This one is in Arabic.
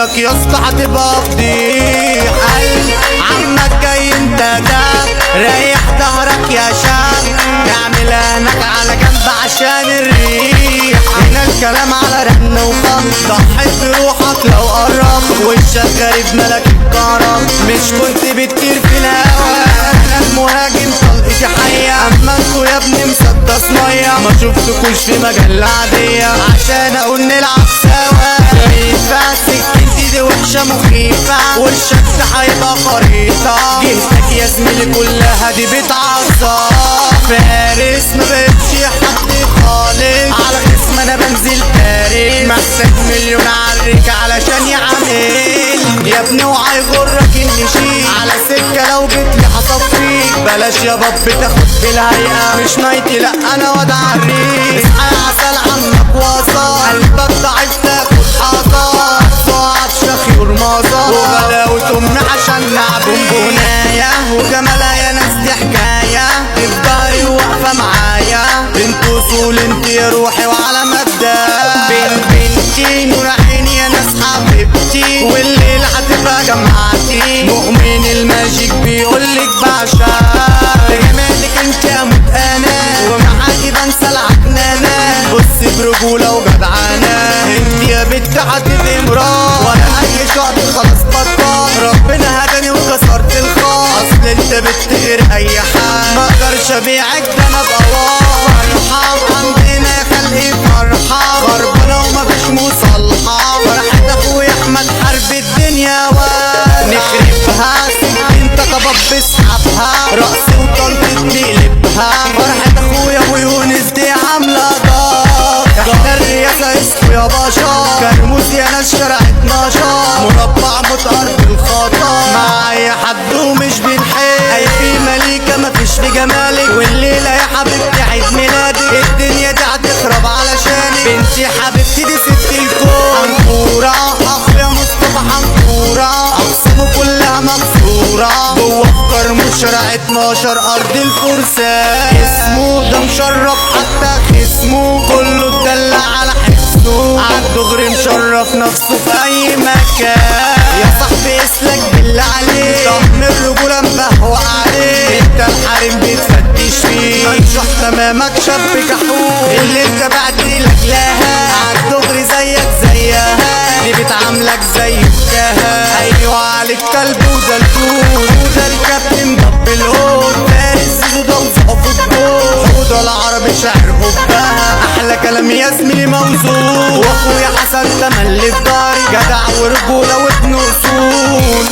منك يا اسطى هتبقى فضيحة. عمك جاي انت ده ريح ظهرك يا شاب، اعمل هناك على جنب عشان الريح. هنا الكلام على رن وخط، ضحيت بروحك لو قربت وشك غريب ملك الكرم. مش كنت بتطير في الهوا، انا المهاجم طلقتي حية. اما انتوا يا ابني مسدس مية، ما شفتكوش في مجلة عادية عشان اقول نلعب سوا. خفيفة سكتي دي وحشة مخيفة، وشك هيبقى خريطة. جهتك يا زميلي كلها دي بتعصب، فارس مبقتش حد خالص، على اسم انا بنزل فارس. محتاج مليون عريك علشان يعمل يا ابني، وهيغرك اني شيك على سكة لو جيتلي هصفيك. بلاش يا باب تاخد بالهيئة، مش نايتي لا انا واد عريك. اصحى يا عسل عمك وصل، قلبك ضعيف تاخد حصى. صعب شخيور مصر وغلاوة امي عشان نعب بونبوناية، وجمالها يا ناس دي حكاية. تفضلي واقفة معايا بنت وصول انت يا روحي وعلى مبدأ. بنتي نور عيني يا ناس حبيبتي، والليل هتبقى جمعتي. مؤمن الماجيك بيقولك بعشق جمالك انت اموت انا، ومعاكي بنسى العكنانة. بصي برجولة وجدعانة، انت يا بنت هتبقي مراه، وانا اي شعب خلاص بطل. ربنا هداني وكسرت الخاص، اصل انت بنت غير اي حد، ما اقدرش ابيعك ده انا بقوار. فرحة عندنا يا خلقي فرحة، خربانة ومفيش مصالحة. فرحة اخويا احمد حرب الدنيا نخربها، انت كباب بسحبها، رقص وطنطة نقلبها. فرحة اخويا ابو يونس دي عاملة ضغط، احنا الرياسة اسكو يا باشا. كرموز يا ناس شارع 12، مربع متقر بالخطا. مع اي حد ومش بنحل، اي في مليكة مفيش في جمالك. والليلة يا حبيبتي عيد ميلادك، الدنيا دي هتخرب علشانك. بنتي حبيبتي دي ست الكون، حنطورة اخويا مصطفى حنطورة، اقسامه كلها مكسورة. جوه في كرموز شارع 12 ارض الفرسان. اسمه ده مشرف حتى خصمه، كله اتدلع على حسه. عالدغري مشرف نفسه في اي مكان. يا صاحبي اسلك بالله عليك، طقم الرجولة مبهوى عليك. انت الحريم بتفتش فيه، منشح تمامك شاب كحول. اللي انت بعتلك لها عالدغري زيك زيها، دي بتعاملك زي بكاها. ايوه عليك كلب وده الكون، وده الكابتن ضب الهون. فارس زيدو وزقه في الجول، وده العربي شعر حبها. احلى كلام يا زميلي موزون، واخويا حسن تملي في داري، جدع ورجولة وابن اصول.